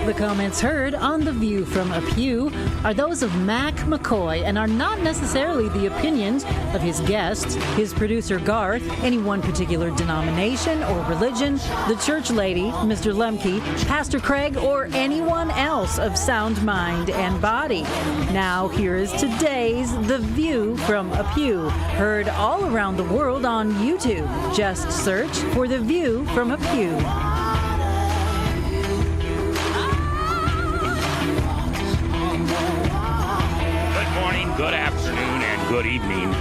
The comments heard on The View from a Pew are those of Mac McCoy and are not necessarily the opinions of his guests, his producer Garth, any one particular denomination or religion, the church lady, Mr. Lemke, Pastor Craig, or anyone else of sound mind and body. Now here is today's The View from a Pew, heard all around the world on YouTube. Just search for The View from a Pew. Good afternoon and good evening.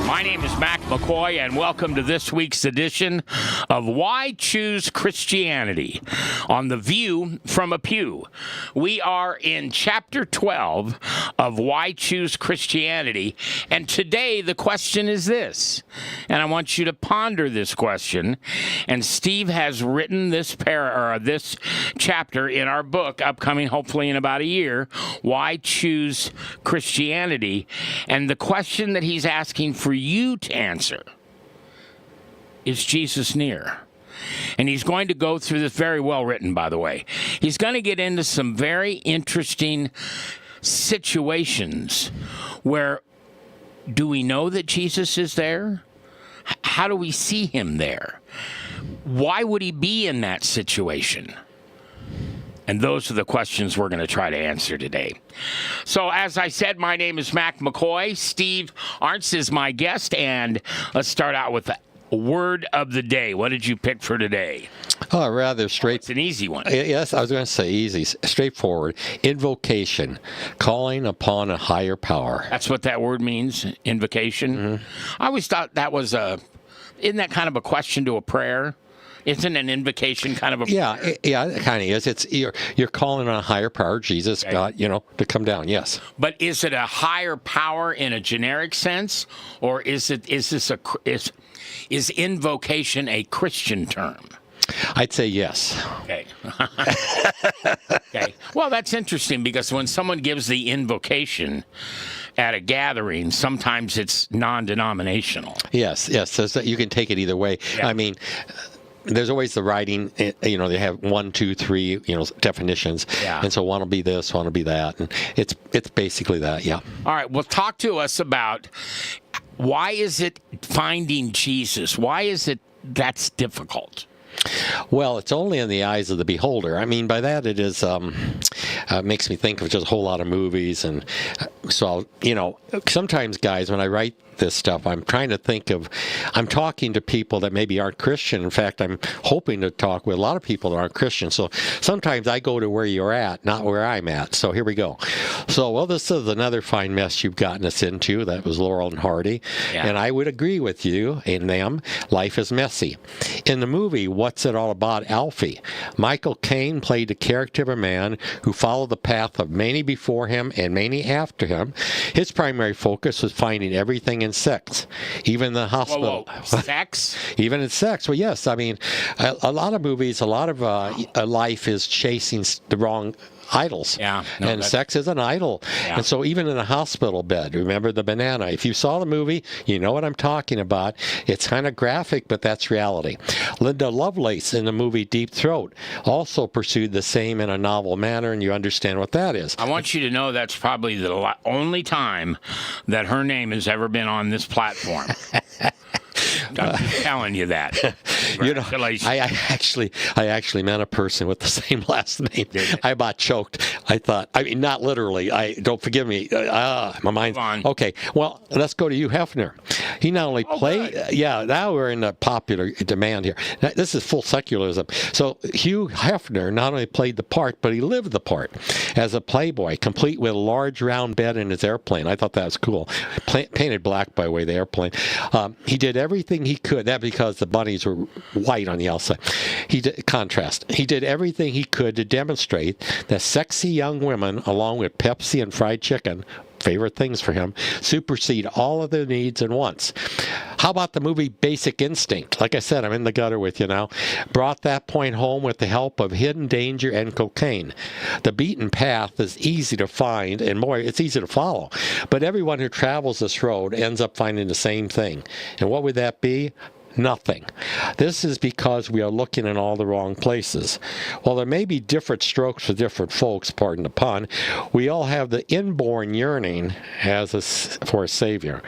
My name is Mac McCoy, and welcome to this week's edition of Why Choose Christianity on The View from a Pew. We are in Chapter 12 of Why Choose Christianity, and today the question is this, and I want you to ponder this question, and Steve has written this chapter in our book, upcoming hopefully in about a year, Why Choose Christianity, and the question that he's asking for you to answer is Jesus near? And he's going to go through this, very well written, by the way. He's going to get into some very interesting situations where, do we know that Jesus is there? How do we see him there? Why would he be in that situation? And those are the questions we're going to try to answer today. So, as I said, my name is Mac McCoy. Steve Arntz is my guest, and let's start out with the word of the day. What did you pick for today? Oh, rather straight. It's an easy one. Yes, I was going to say easy, straightforward. Invocation, calling upon a higher power. That's what that word means, invocation. Mm-hmm. I always thought that was isn't that kind of a question to a prayer? Isn't an invocation kind of a prayer? Yeah, it kind of is. It's you're calling on a higher power, Jesus, okay. God, to come down. Yes. But is it a higher power in a generic sense, or is invocation a Christian term? I'd say yes. Okay. Okay. Well, that's interesting because when someone gives the invocation at a gathering, sometimes it's non-denominational. Yes. So you can take it either way. Yeah. I mean, there's always the writing, they have 1, 2, 3, definitions. Yeah. And so one will be this, one will be that. And it's basically that, yeah. All right. Well, talk to us about why is it finding Jesus? Why is it that's difficult? Well, it's only in the eyes of the beholder. I mean, by that it is makes me think of just a whole lot of movies, and so sometimes, guys, when I write this stuff, I'm trying to think of, I'm talking to people that maybe aren't Christian. In fact, I'm hoping to talk with a lot of people that aren't Christian. So sometimes I go to where you're at, not where I'm at. So here we go. So, well, this is another fine mess you've gotten us into. That was Laurel and Hardy. Yeah. And I would agree with you in them. Life is messy. In the movie, What's It All About, Alfie, Michael Caine played the character of a man who followed the path of many before him and many after him. His primary focus was finding everything in sex, even the hospital. Whoa. Sex? Even in sex. Well, yes. I mean, a lot of movies, a lot of life is chasing the wrong idols. Yeah. And sex is an idol. Yeah. And so even in a hospital bed, remember the banana. If you saw the movie, you know what I'm talking about. It's kind of graphic, but that's reality. Linda Lovelace in the movie Deep Throat also pursued the same in a novel manner, and you understand what that is. I want you to know that's probably the only time that her name has ever been on this platform. I'm telling you that. I actually met a person with the same last name. I about choked. I thought, not literally. Don't forgive me. My mind's okay. Well, let's go to Hugh Hefner. He not only played. Now we're in a popular demand here. Now, this is full secularism. So Hugh Hefner not only played the part, but he lived the part as a playboy, complete with a large round bed in his airplane. I thought that was cool. Painted black, by the way, the airplane. He did everything he could. That because the bunnies were white on the outside. He did everything he could to demonstrate that sexy young women, along with Pepsi and fried chicken, favorite things for him, supersede all of their needs and wants. How about the movie Basic Instinct? Like I said, I'm in the gutter with you now. Brought that point home with the help of hidden danger and cocaine. The beaten path is easy to find, and boy, it's easy to follow. But everyone who travels this road ends up finding the same thing. And what would that be? nothing. This is because we are looking in all the wrong places. While there may be different strokes for different folks, pardon the pun, we all have the inborn yearning for a Savior.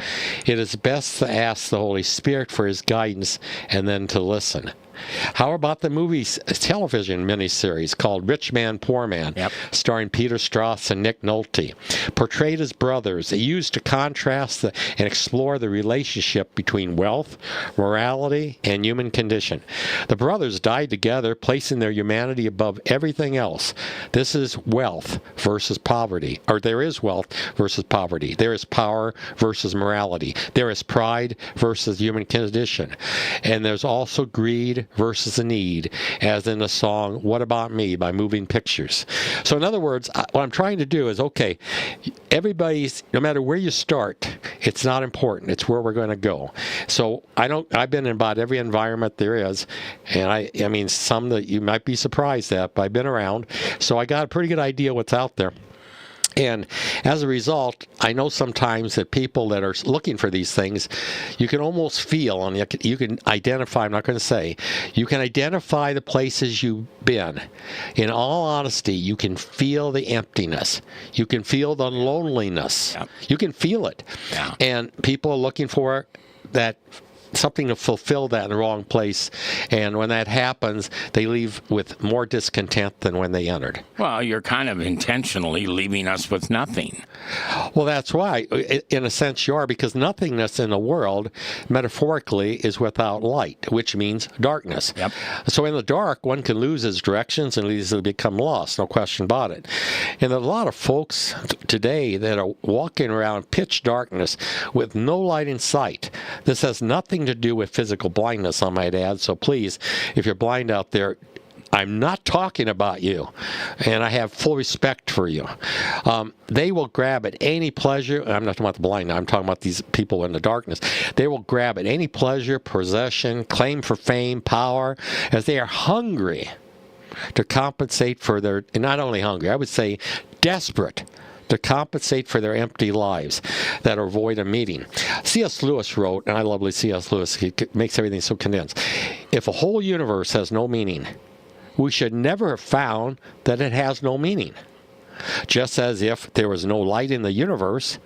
It is best to ask the Holy Spirit for His guidance and then to listen. How about the television miniseries called Rich Man, Poor Man, starring Peter Strauss and Nick Nolte? Portrayed as brothers, they used to contrast and explore the relationship between wealth, morality, and human condition. The brothers died together, placing their humanity above everything else. This is wealth versus poverty, or there is wealth versus poverty. There is power versus morality. There is pride versus human condition. And there's also greed versus a need, as in the song What About Me by Moving Pictures. So in other words, what I'm trying to do is, okay, everybody's, no matter where you start, it's not important. It's where we're going to go. So I've been in about every environment there is, and I mean, some that you might be surprised at, but I've been around. So I got a pretty good idea what's out there. And as a result, I know sometimes that people that are looking for these things, you can almost feel, and you can identify, I'm not going to say, you can identify the places you've been. In all honesty, you can feel the emptiness. You can feel the loneliness. Yeah. You can feel it. Yeah. And people are looking for that something to fulfill that in the wrong place, and when that happens, they leave with more discontent than when they entered. Well, you're kind of intentionally leaving us with nothing. Well, that's why, in a sense, you are, because nothingness in the world, metaphorically, is without light, which means darkness. Yep. So in the dark, one can lose his directions and easily become lost, no question about it. And there are a lot of folks today that are walking around pitch darkness with no light in sight. This has nothing to do with physical blindness, I might add. So please, if you're blind out there, I'm not talking about you, and I have full respect for you. They will grab at any pleasure. I'm not talking about the blind now. I'm talking about these people in the darkness. They will grab at any pleasure, possession, claim for fame, power, as they are hungry to compensate for their, and not only hungry, I would say desperate to compensate for their empty lives that are void of meaning. C.S. Lewis wrote, and I love C.S. Lewis, he makes everything so condensed. If a whole universe has no meaning, we should never have found that it has no meaning. Just as if there was no light in the universe,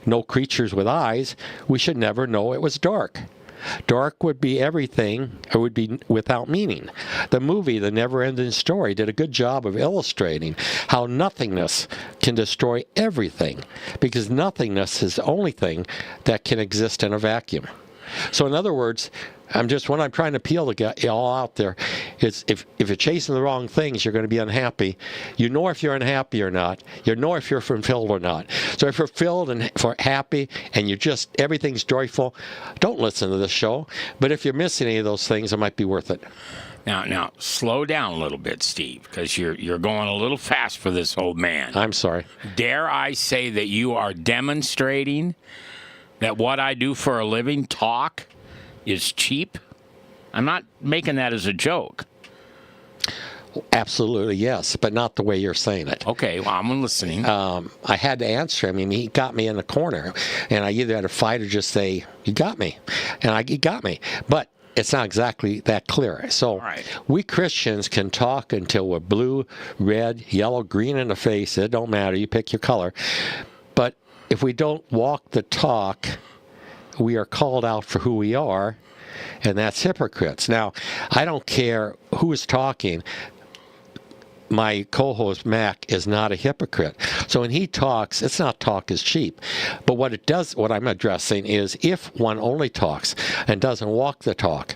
no creatures with eyes, we should never know it was dark. Dark would be everything, or would be without meaning. The movie, The Never-Ending Story, did a good job of illustrating how nothingness can destroy everything, because nothingness is the only thing that can exist in a vacuum. So in other words, what I'm trying to appeal to get all out there is if you're chasing the wrong things, you're going to be unhappy. You know if you're unhappy or not. You know if you're fulfilled or not. So if you're filled and happy and everything's joyful, don't listen to this show. But if you're missing any of those things, it might be worth it. Now, slow down a little bit, Steve, because you're going a little fast for this old man. I'm sorry. Dare I say that you are demonstrating that what I do for a living, talk, is cheap? I'm not making that as a joke. Absolutely, yes, but not the way you're saying it. Okay, well, I'm listening. I had to answer him. I mean, he got me in the corner, and I either had to fight or just say, "You got me," and he got me. But it's not exactly that clear. So we Christians can talk until we're blue, red, yellow, green in the face. It don't matter. You pick your color. But if we don't walk the talk, we are called out for who we are, and that's hypocrites. Now, I don't care who is talking. My co-host, Mac, is not a hypocrite. So when he talks, it's not talk is cheap. But what I'm addressing is if one only talks and doesn't walk the talk,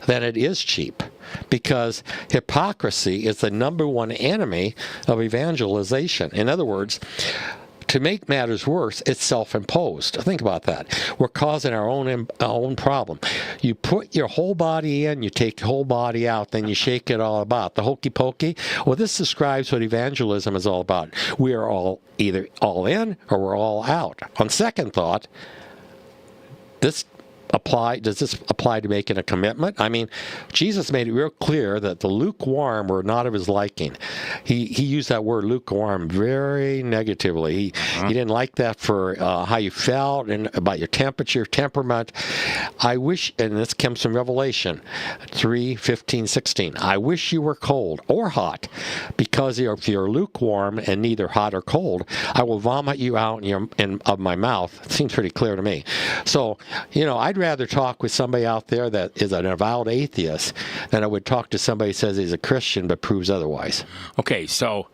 then it is cheap. Because hypocrisy is the number one enemy of evangelization. In other words, to make matters worse, it's self-imposed. Think about that. We're causing our own problem. You put your whole body in, you take your whole body out, then you shake it all about. The hokey pokey. Well, this describes what evangelism is all about. We are all either all in or we're all out. On second thought, this apply? Does this apply to making a commitment? I mean, Jesus made it real clear that the lukewarm were not of his liking. He used that word lukewarm very negatively. He didn't like that for how you felt and about your temperature, temperament. I wish, and this comes from Revelation 3:15-16. I wish you were cold or hot, because if you're lukewarm and neither hot or cold, I will vomit you out of my mouth. It seems pretty clear to me. So, I'd rather talk with somebody out there that is an avowed atheist than I would talk to somebody who says he's a Christian but proves otherwise. Okay, so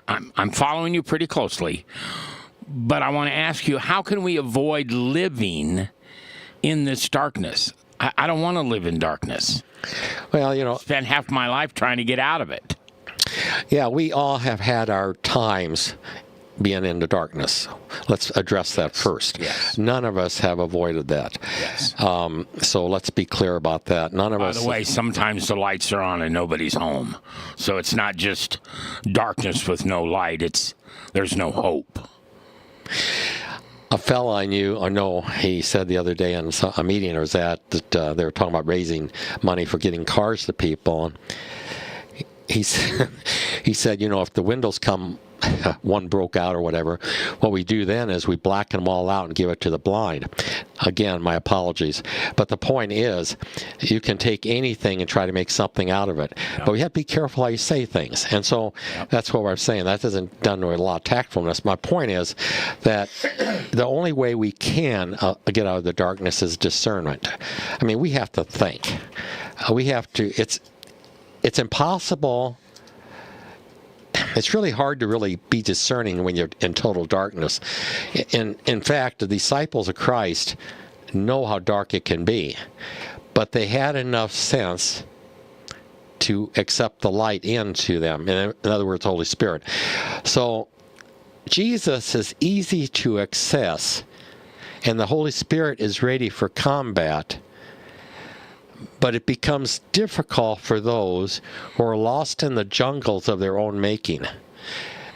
I'm following you pretty closely, but I want to ask you, how can we avoid living in this darkness? I don't want to live in darkness. Well, spend half my life trying to get out of it. Yeah, we all have had our times being in the darkness. Let's address that first. Yes. None of us have avoided that. Yes. So let's be clear about that. None of us. By the way, sometimes the lights are on and nobody's home. So it's not just darkness with no light. There's no hope. A fellow I know, he said the other day in a meeting I was at that they were talking about raising money for getting cars to people. He said, if the windows come, one broke out or whatever, what we do then is we blacken them all out and give it to the blind. Again, my apologies. But the point is, you can take anything and try to make something out of it. Yep. But we have to be careful how you say things. And so that's what we're saying. That isn't done with a lot of tactfulness. My point is that the only way we can get out of the darkness is discernment. I mean, we have to think. We have to, it's impossible. It's really hard to really be discerning when you're in total darkness. In fact, the disciples of Christ know how dark it can be, but they had enough sense to accept the light into them. In other words, Holy Spirit. So Jesus is easy to access, and the Holy Spirit is ready for combat. But it becomes difficult for those who are lost in the jungles of their own making.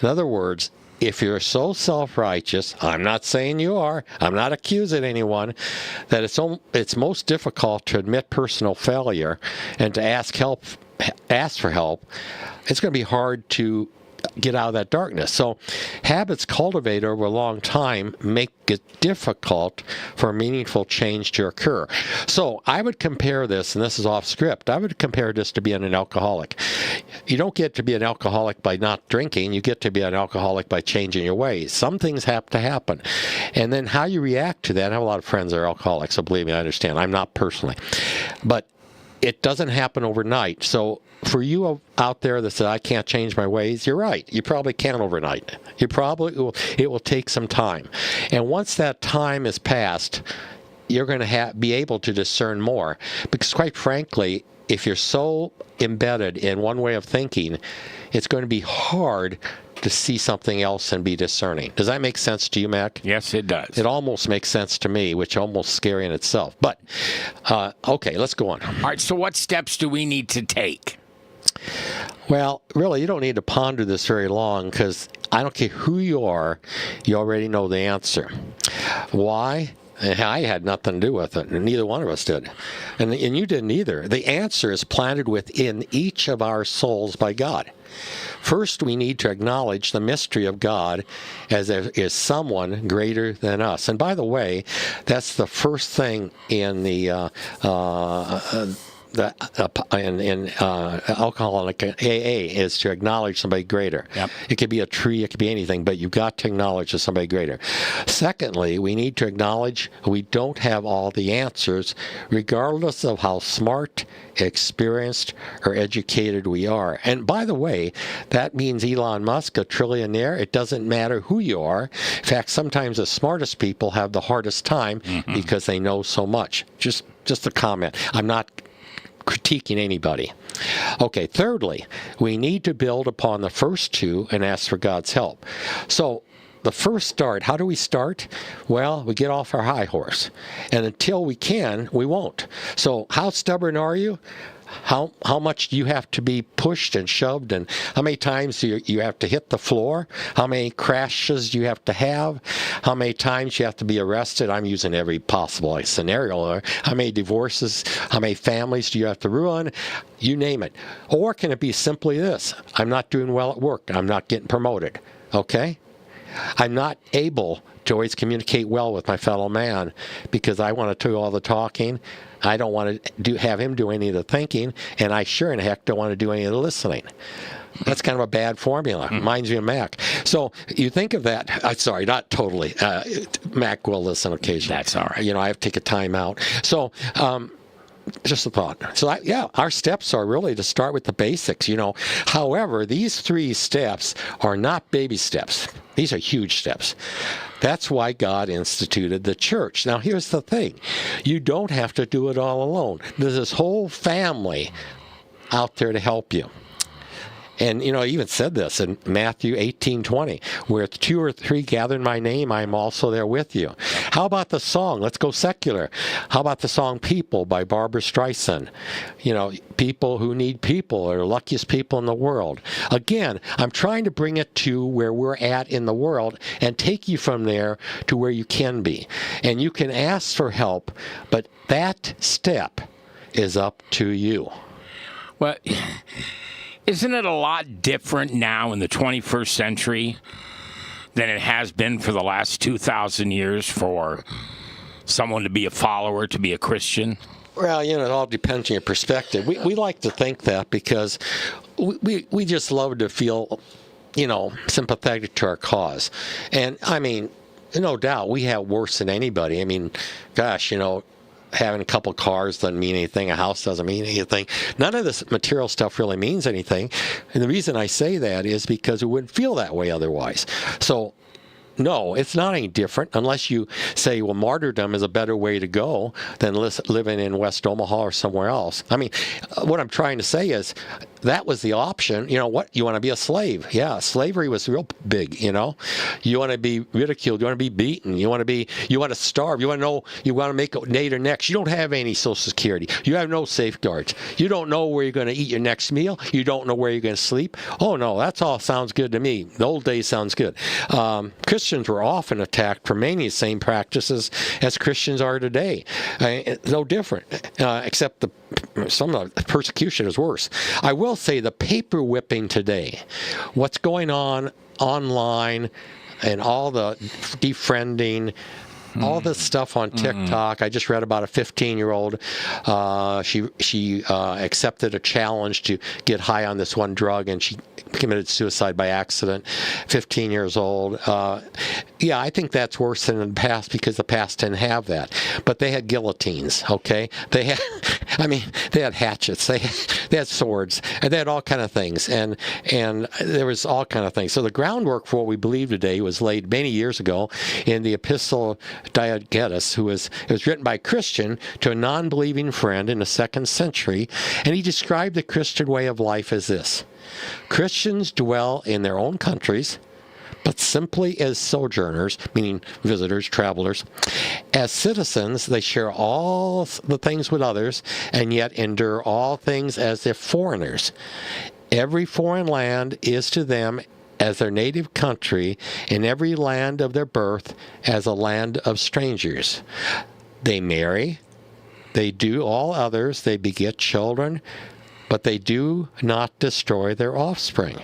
In other words, if you're so self-righteous, I'm not saying you are, I'm not accusing anyone, that it's most difficult to admit personal failure and to ask for help, it's going to be hard to get out of that darkness. So habits cultivated over a long time make it difficult for meaningful change to occur. So I would compare this, and this is off script, I would compare this to being an alcoholic. You don't get to be an alcoholic by not drinking, you get to be an alcoholic by changing your ways. Some things have to happen. And then how you react to that, I have a lot of friends that are alcoholics, so believe me, I understand. I'm not personally. But it doesn't happen overnight. So for you out there that said, I can't change my ways, you're right. You probably can't overnight. It will take some time. And once that time is passed, you're going to be able to discern more. Because quite frankly, if you're so embedded in one way of thinking, it's going to be hard to see something else and be discerning. Does that make sense to you, Mac? Yes, it does. It almost makes sense to me, which is almost scary in itself. But, okay, let's go on. All right, so what steps do we need to take? Well, really, you don't need to ponder this very long, because I don't care who you are, you already know the answer. Why? I had nothing to do with it, and neither one of us did. And you didn't either. The answer is planted within each of our souls by God. First, we need to acknowledge the mystery of God as there is someone greater than us. And by the way, that's the first thing in the alcoholic AA is to acknowledge somebody greater. Yep. It could be a tree, it could be anything, but you've got to acknowledge there's somebody greater. Secondly, we need to acknowledge we don't have all the answers, regardless of how smart, experienced, or educated we are. And by the way, that means Elon Musk, a trillionaire, it doesn't matter who you are. In fact, sometimes the smartest people have the hardest time because they know so much. Just a comment. I'm not critiquing anybody. Okay, thirdly, we need to build upon the first two and ask for God's help. So the first start, how do we start? Well, we get off our high horse. And until we can, we won't. So how stubborn are you? How much do you have to be pushed and shoved, and how many times do you have to hit the floor? How many crashes do you have to have? How many times you have to be arrested? I'm using every possible scenario there. How many divorces? How many families do you have to ruin? You name it. Or can it be simply this? I'm not doing well at work. I'm not getting promoted. Okay? I'm not able to always communicate well with my fellow man because I want to do all the talking. I don't want to have him do any of the thinking, and I sure in heck don't want to do any of the listening. That's kind of a bad formula. Reminds me of Mac. So you think of that. Sorry, not totally. Mac will listen occasionally. That's all right. I have to take a time out. So just a thought. So, our steps are really to start with the basics, However, these 3 steps are not baby steps. These are huge steps. That's why God instituted the church. Now, here's the thing. You don't have to do it all alone. There's this whole family out there to help you. And, he even said this in Matthew 18:20, where 2 or 3 gather in my name, I am also there with you. How about the song? Let's go secular. How about the song People by Barbara Streisand? People who need people are the luckiest people in the world. Again, I'm trying to bring it to where we're at in the world and take you from there to where you can be. And you can ask for help, but that step is up to you. Well, isn't it a lot different now in the 21st century than it has been for the last 2,000 years for someone to be a follower, to be a Christian? Well, it all depends on your perspective. We like to think that because we just love to feel, sympathetic to our cause. And, no doubt, we have worse than anybody. Gosh, having a couple cars doesn't mean anything. A house doesn't mean anything. None of this material stuff really means anything. And the reason I say that is because we wouldn't feel that way otherwise. So, no, it's not any different unless you say, well, martyrdom is a better way to go than living in West Omaha or somewhere else. What I'm trying to say is that was the option. You want to be a slave. Yeah, slavery was real big, You want to be ridiculed. You want to be beaten. You want to starve. You want to make a nader next. You don't have any Social Security. You have no safeguards. You don't know where you're going to eat your next meal. You don't know where you're going to sleep. Oh, no, that's all sounds good to me. The old days sounds good. Christians were often attacked for many of the same practices as Christians are today. No different, except some of the persecution is worse. I will say the paper whipping today, what's going on online and all the defriending, all this stuff on TikTok. I just read about a 15-year-old. She accepted a challenge to get high on this one drug, and she committed suicide by accident. 15 years old. I think that's worse than in the past because the past didn't have that. But they had guillotines. Okay, they had hatchets. They had swords, and they had all kind of things, and there was all kind of things. So the groundwork for what we believe today was laid many years ago in the Epistle Diogenes, it was written by a Christian to a non-believing friend in the 2nd century, and he described the Christian way of life as this: Christians dwell in their own countries, but simply as sojourners, meaning visitors, travelers. As citizens, they share all the things with others, and yet endure all things as if foreigners. Every foreign land is to them as their native country, and every land of their birth as a land of strangers. They marry, they do all others, they beget children, but they do not destroy their offspring.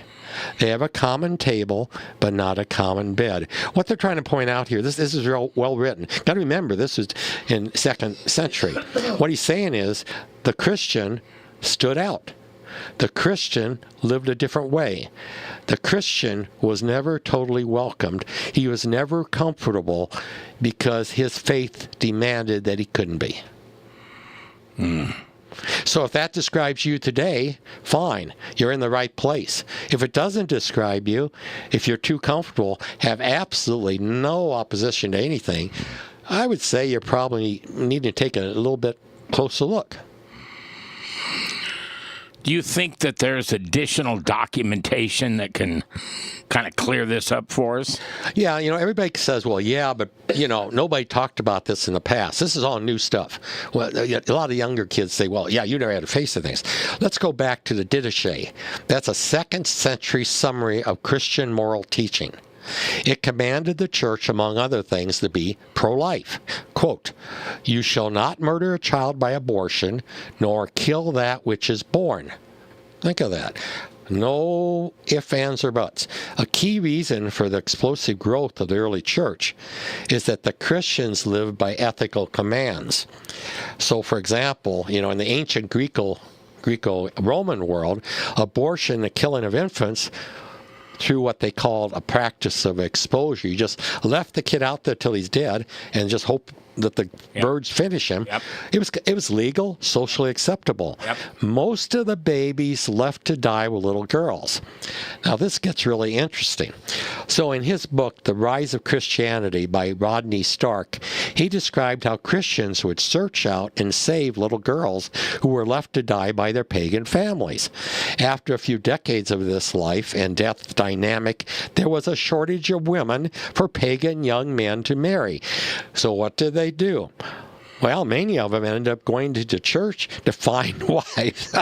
They have a common table, but not a common bed. What they're trying to point out here, this is real well written. Got to remember, this is in 2nd century. What he's saying is the Christian stood out. The Christian lived a different way. The Christian was never totally welcomed. He was never comfortable because his faith demanded that he couldn't be. So if that describes you today, fine, you're in the right place. If it doesn't describe you, if you're too comfortable, have absolutely no opposition to anything, I would say you're probably needing to take a little bit closer look. Do you think that there's additional documentation that can kind of clear this up for us? Yeah, everybody says, well, yeah, but, nobody talked about this in the past. This is all new stuff. Well, a lot of younger kids say, well, yeah, you never had to face the things. Let's go back to the Didache. That's a 2nd century summary of Christian moral teaching. It commanded the church, among other things, to be pro-life. Quote, "You shall not murder a child by abortion, nor kill that which is born." Think of that. No ifs, ands, or buts. A key reason for the explosive growth of the early church is that the Christians lived by ethical commands. So, for example, in the ancient Greco-Roman world, abortion, the killing of infants, through what they called a practice of exposure. You just left the kid out there till he's dead and just hope that the birds finish him. Yep. It was legal, socially acceptable. Yep. Most of the babies left to die were little girls. Now this gets really interesting. So in his book, The Rise of Christianity by Rodney Stark, he described how Christians would search out and save little girls who were left to die by their pagan families. After a few decades of this life and death dynamic, there was a shortage of women for pagan young men to marry. So what did they do? Well, many of them ended up going to the church to find wives.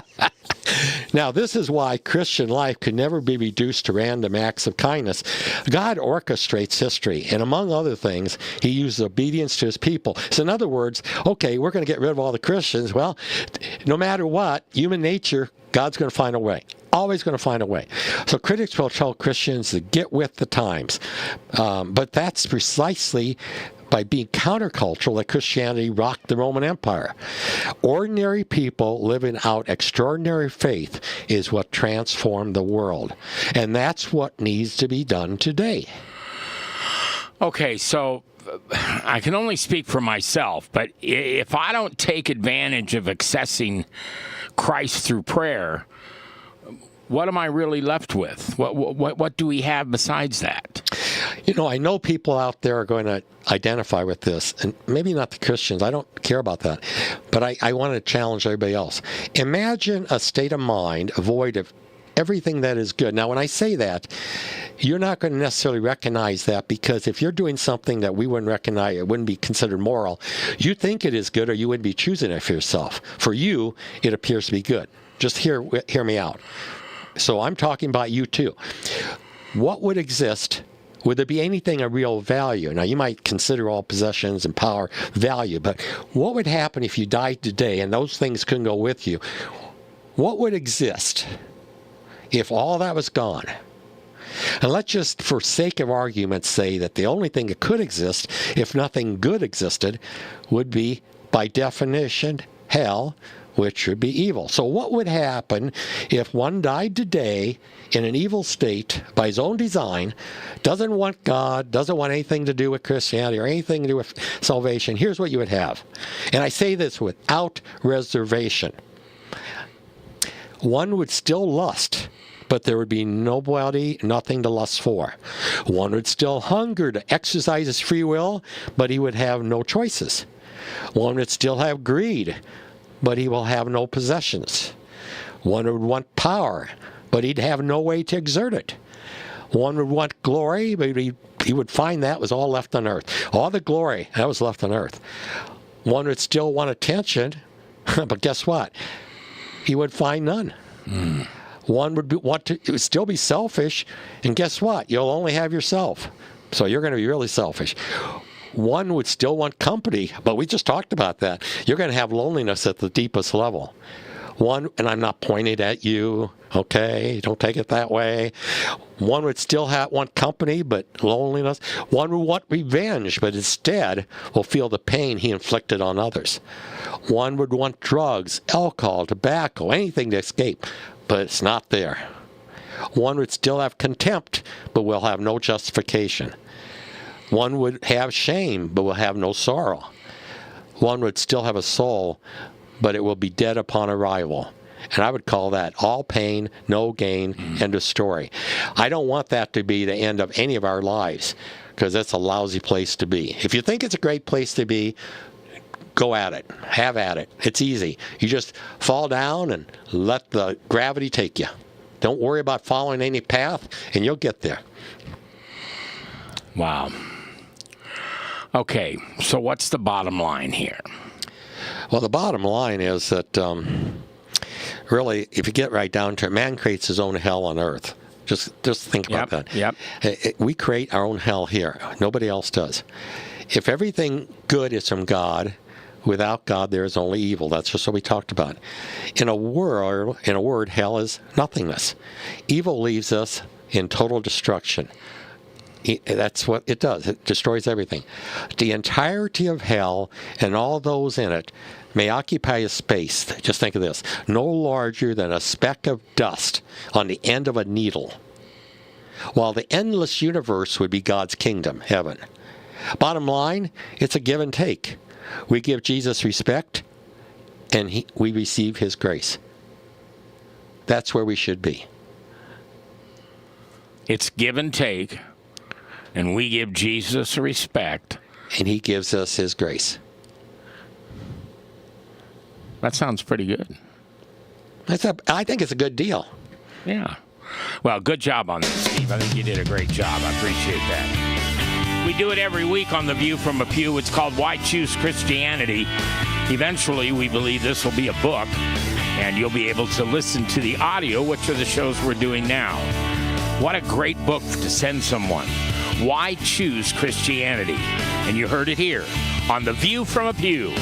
Now, this is why Christian life could never be reduced to random acts of kindness. God orchestrates history, and among other things, he uses obedience to his people. So in other words, okay, we're going to get rid of all the Christians. Well, no matter what, human nature, God's going to find a way. Always going to find a way. So critics will tell Christians to get with the times. But that's precisely by being countercultural that Christianity rocked the Roman Empire. Ordinary people living out extraordinary faith is what transformed the world. And that's what needs to be done today. Okay, so I can only speak for myself, but if I don't take advantage of accessing Christ through prayer, what am I really left with? What do we have besides that? I know people out there are going to identify with this, and maybe not the Christians. I don't care about that. But I want to challenge everybody else. Imagine a state of mind void of everything that is good. Now, when I say that, you're not going to necessarily recognize that, because if you're doing something that we wouldn't recognize, it wouldn't be considered moral, you think it is good, or you wouldn't be choosing it for yourself. For you, it appears to be good. Just hear me out. So I'm talking about you too. What would exist? Would there be anything of real value? Now, you might consider all possessions and power value, but what would happen if you died today and those things couldn't go with you? What would exist if all that was gone? And let's just, for sake of argument, say that the only thing that could exist, if nothing good existed, would be, by definition, hell, which would be evil. So what would happen if one died today in an evil state by his own design, doesn't want God, doesn't want anything to do with Christianity or anything to do with salvation? Here's what you would have. And I say this without reservation. One would still lust, but there would be nobody, nothing to lust for. One would still hunger to exercise his free will, but he would have no choices. One would still have greed, but he will have no possessions. One would want power, but he'd have no way to exert it. One would want glory, but he would find that was all left on earth. All the glory, that was left on earth. One would still want attention, but guess what? He would find none. One would still be selfish, and guess what? You'll only have yourself. So you're going to be really selfish. One would still want company, but we just talked about that. You're going to have loneliness at the deepest level. One, and I'm not pointing at you, okay? Don't take it that way. One would still want company, but loneliness. One would want revenge, but instead will feel the pain he inflicted on others. One would want drugs, alcohol, tobacco, anything to escape, but it's not there. One would still have contempt, but will have no justification. One would have shame, but will have no sorrow. One would still have a soul, but it will be dead upon arrival. And I would call that all pain, no gain, end of story. I don't want that to be the end of any of our lives, because that's a lousy place to be. If you think it's a great place to be, go at it. Have at it. It's easy. You just fall down and let the gravity take you. Don't worry about following any path, and you'll get there. Wow. Okay, so what's the bottom line here? Well, the bottom line is that really, if you get right down to it, man creates his own hell on earth. Just think about that. Yep. We create our own hell here. Nobody else does. If everything good is from God, without God there is only evil. That's just what we talked about. In a word, hell is nothingness. Evil leaves us in total destruction. That's what it does. It destroys everything. The entirety of hell and all those in it may occupy a space, just think of this, no larger than a speck of dust on the end of a needle, while the endless universe would be God's kingdom, heaven. Bottom line, it's a give and take. We give Jesus respect, and we receive his grace. That's where we should be. It's give and take, and we give Jesus respect. And he gives us his grace. That sounds pretty good. I think it's a good deal. Yeah. Well, good job on this, Steve. I think you did a great job. I appreciate that. We do it every week on The View from a Pew. It's called Why Choose Christianity. Eventually, we believe this will be a book, and you'll be able to listen to the audio, which are the shows we're doing now. What a great book to send someone. Why Choose Christianity? And you heard it here on The View from a Pew.